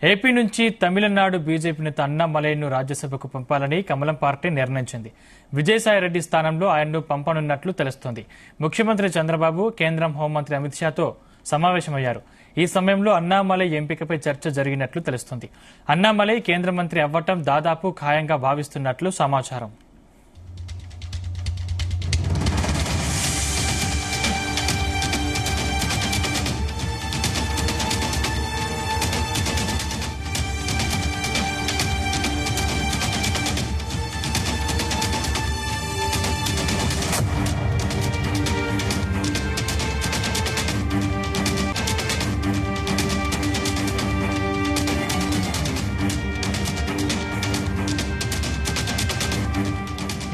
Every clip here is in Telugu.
ఏపీ నుంచి తమిళనాడు బీజేపీ నేత అన్నామలైను రాజ్యసభకు పంపాలని కమలం పార్టీ నిర్ణయించింది. విజయసాయిరెడ్డి స్థానంలో ఆయన్ను పంపనున్నట్లు తెలుస్తోంది. ముఖ్యమంత్రి చంద్రబాబు కేంద్రం హోంమంత్రి అమిత్ షాతో సమావేశమయ్యారు. ఈ సమయంలో అన్నామలై ఎంపికపై చర్చ జరిగినట్లు తెలుస్తోంది. అన్నామలై కేంద్ర మంత్రి అవ్వటం దాదాపు ఖాయంగా భావిస్తున్నట్లు సమాచారం.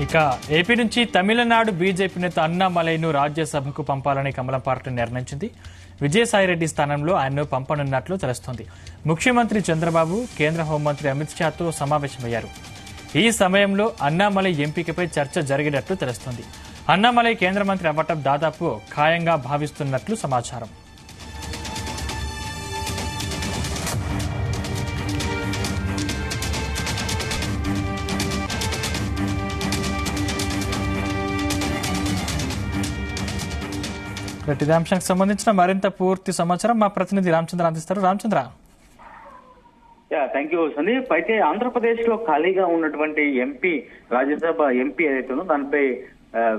ఇక ఏపీ నుంచి తమిళనాడు బీజేపీ నేత అన్నామలైను రాజ్యసభకు పంపాలని కమలం పార్టీ నిర్ణయించింది. విజయసాయిరెడ్డి స్థానంలో ఆయన్ను పంపనున్నట్లు తెలుస్తోంది. ముఖ్యమంత్రి చంద్రబాబు కేంద్ర హోంమంత్రి అమిత్ షాతో సమావేశమయ్యారు. ఈ సమయంలో అన్నామలై ఎంపికపై చర్చ జరిగినట్లు తెలుస్తోంది. అన్నామలై కేంద్ర మంత్రి అవ్వటం దాదాపు ఖాయంగా భావిస్తున్నట్లు సమాచారం. ఇదే అంశానికి సంబంధించిన మరింత పూర్తి సమాచారం మా ప్రతినిధి రామచంద్ర అందిస్తారు. రామచంద్ర. Thank you Sandeep. అయితే ఆంధ్రప్రదేశ్ లో ఖాళీగా ఉన్నటువంటి రాజ్యసభ ఎంపీ ఏదైతే ఉందో దానిపై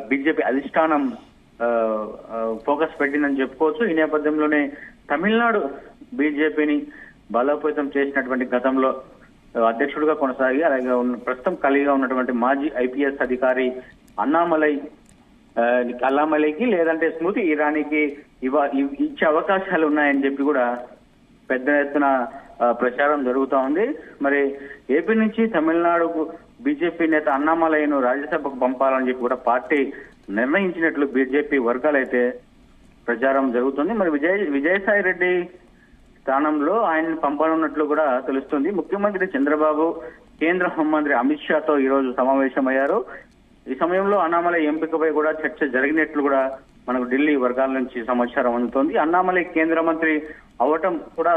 బీజేపీ అధిష్టానం ఫోకస్ పెట్టిందని చెప్పుకోవచ్చు. ఈ నేపథ్యంలోనే తమిళనాడు బీజేపీని బలోపేతం చేసినటువంటి గతంలో అధ్యక్షుడిగా కొనసాగి అలాగే ప్రస్తుతం ఖాళీగా ఉన్నటువంటి మాజీ ఐపీఎస్ అధికారి అన్నామలైకి లేదంటే స్మృతి ఇరానీకి ఇచ్చే అవకాశాలు ఉన్నాయని చెప్పి కూడా పెద్ద ఎత్తున ప్రచారం జరుగుతూ ఉంది. మరి ఏపీ నుంచి తమిళనాడుకు బీజేపీ నేత అన్నామలైను రాజ్యసభకు పంపాలని చెప్పి కూడా పార్టీ నిర్ణయించినట్లు బీజేపీ వర్గాలైతే ప్రచారం జరుగుతుంది. మరి విజయసాయి రెడ్డి స్థానంలో ఆయన్ని పంపనున్నట్లు కూడా తెలుస్తుంది. ముఖ్యమంత్రి చంద్రబాబు కేంద్ర హోంమంత్రి అమిత్ షాతో ఈ రోజు సమావేశమయ్యారు. ఈ సమయంలో అన్నామలై ఎంపికపై కూడా చర్చ జరిగినట్లు కూడా మనకు ఢిల్లీ వర్గాల నుంచి సమాచారం అందుతోంది. అన్నామలై కేంద్ర మంత్రి అవటం కూడా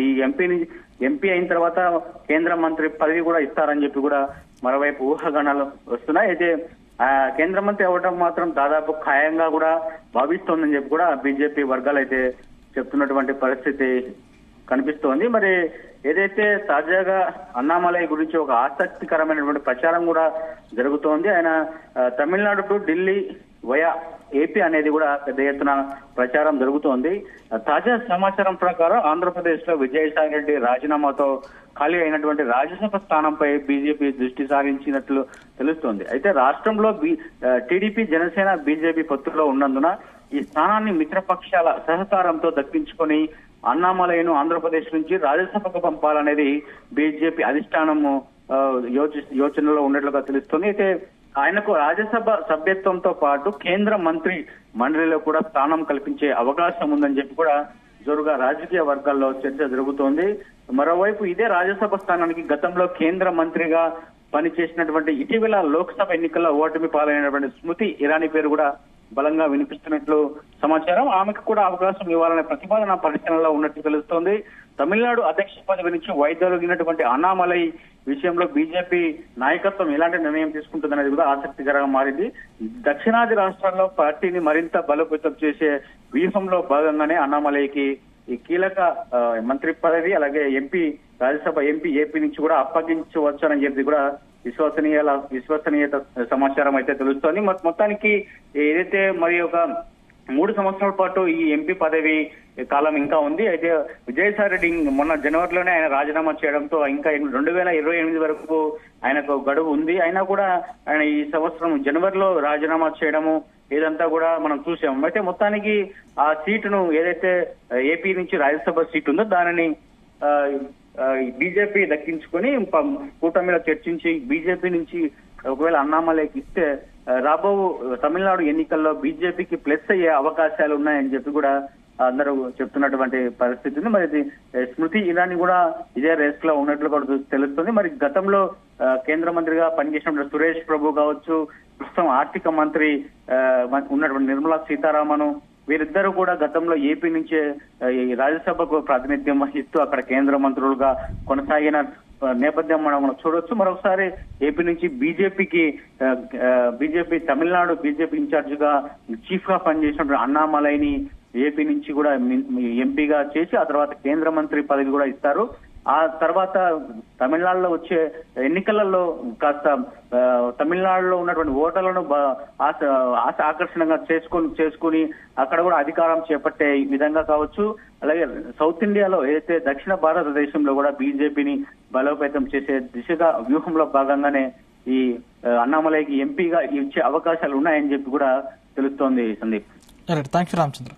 ఈ ఎంపీ అయిన తర్వాత కేంద్ర మంత్రి పదవి కూడా ఇస్తారని చెప్పి కూడా మరోవైపు ఊహాగానాలు వస్తున్నాయి. అయితే కేంద్ర మంత్రి అవటం మాత్రం దాదాపు ఖాయంగా కూడా భావిస్తోందని చెప్పి కూడా బీజేపీ వర్గాలు అయితే చెప్తున్నటువంటి పరిస్థితి కనిపిస్తోంది. మరి ఏదైతే తాజాగా అన్నామలై గురించి ఒక ఆసక్తికరమైనటువంటి ప్రచారం కూడా జరుగుతోంది. ఆయన Tamil Nadu to Delhi via AP అనేది కూడా పెద్ద ఎత్తున ప్రచారం జరుగుతోంది. తాజా సమాచారం ప్రకారం ఆంధ్రప్రదేశ్ లో విజయసాయి రెడ్డి రాజీనామాతో ఖాళీ అయినటువంటి రాజ్యసభ స్థానంపై బీజేపీ దృష్టి సారించినట్లు తెలుస్తోంది. అయితే రాష్ట్రంలో టీడీపీ జనసేన బీజేపీ పొత్తులో ఉన్నందున ఈ స్థానాన్ని మిత్రపక్షాల సహకారంతో దక్కించుకొని అన్నామలైను ఆంధ్రప్రదేశ్ నుంచి రాజ్యసభకు పంపాలనేది బీజేపీ అధిష్టానము యోచనలో ఉన్నట్లుగా తెలుస్తుంది. అయితే ఆయనకు రాజ్యసభ సభ్యత్వంతో పాటు కేంద్ర మంత్రి మండలిలో కూడా స్థానం కల్పించే అవకాశం ఉందని చెప్పి కూడా జోరుగా రాజకీయ వర్గాల్లో చర్చ జరుగుతోంది. మరోవైపు ఇదే రాజ్యసభ స్థానానికి గతంలో కేంద్ర మంత్రిగా పనిచేసినటువంటి ఇటీవల లోక్సభ ఎన్నికల్లో ఓటమి పాలైనటువంటి స్మృతి ఇరానీ పేరు కూడా బలంగా వినిపిస్తున్నట్లు సమాచారం. ఆమెకు కూడా అవకాశం ఇవ్వాలనే ప్రతిపాదన పరిశీలనలో ఉన్నట్లు తెలుస్తోంది. తమిళనాడు అధ్యక్ష పదవి నుంచి వైదొలిగినటువంటి అన్నామలై విషయంలో బీజేపీ నాయకత్వం ఎలాంటి నిర్ణయం తీసుకుంటుందనేది కూడా ఆసక్తికరంగా మారింది. దక్షిణాది రాష్ట్రాల్లో పార్టీని మరింత బలోపేతం చేసే వ్యూహంలో భాగంగానే అన్నామలైకి ఈ కీలక మంత్రి పదవి అలాగే రాజ్యసభ ఎంపీ ఏపీ నుంచి కూడా అప్పగించవచ్చని చెప్పి కూడా విశ్వసనీయత సమాచారం అయితే తెలుస్తోంది. మొత్తానికి ఏదైతే మరి ఒక 3 సంవత్సరాల పాటు ఈ ఎంపీ పదవి కాలం ఇంకా ఉంది. అయితే విజయసాయి రెడ్డి మొన్న జనవరిలోనే ఆయన రాజీనామా చేయడంతో ఇంకా 2028 వరకు ఆయనకు గడువు ఉంది. అయినా కూడా ఆయన ఈ సంవత్సరం జనవరిలో రాజీనామా చేయడము ఇదంతా కూడా మనం చూసాము. అయితే మొత్తానికి ఆ సీటును ఏదైతే ఏపీ నుంచి రాజ్యసభ సీటు ఉందో దానిని బీజేపీ దక్కించుకొని కూటమిలో చర్చించి బీజేపీ నుంచి ఒకవేళ అన్నామలైకి ఇస్తే రాబో తమిళనాడు ఎన్నికల్లో బీజేపీకి ప్లస్ అయ్యే అవకాశాలు ఉన్నాయని చెప్పి కూడా అందరూ చెప్తున్నటువంటి పరిస్థితి ఉంది. మరి స్మృతి ఇరానీ కూడా ఇదే రేస్ లో ఉన్నట్లు కూడా తెలుస్తుంది. మరి గతంలో కేంద్ర మంత్రిగా పనిచేసినటువంటి సురేష్ ప్రభు కావచ్చు, ప్రస్తుతం ఆర్థిక మంత్రి ఉన్నటువంటి నిర్మలా సీతారామన్ వీరిద్దరూ కూడా గతంలో ఏపీ నుంచే ఈ రాజ్యసభకు ప్రాతినిధ్యం వహిస్తూ అక్కడ కేంద్ర మంత్రులుగా కొనసాగిన నేపథ్యం మనం చూడొచ్చు. మరొకసారి ఏపీ నుంచి బీజేపీ తమిళనాడు బీజేపీ ఇన్ఛార్జ్ గా చీఫ్ గా పనిచేసినటువంటి అన్నామలైని ఏపీ నుంచి కూడా ఎంపీగా చేసి ఆ తర్వాత కేంద్ర మంత్రి పదవి కూడా ఇస్తారు. ఆ తర్వాత తమిళనాడులో వచ్చే ఎన్నికలలో కాస్త తమిళనాడులో ఉన్నటువంటి ఓటర్లను ఆశ ఆకర్షణగా చేసుకుని అక్కడ కూడా అధికారం చేపట్టే విధంగా కావచ్చు. అలాగే సౌత్ ఇండియాలో ఏదైతే దక్షిణ భారతదేశంలో కూడా బీజేపీని బలోపేతం చేసే దిశగా వ్యూహంలో భాగంగానే ఈ అన్నామలైకి ఎంపీగా ఇచ్చే అవకాశాలు ఉన్నాయని చెప్పి కూడా తెలుస్తోంది సందీప్. Thank you Ramachandra.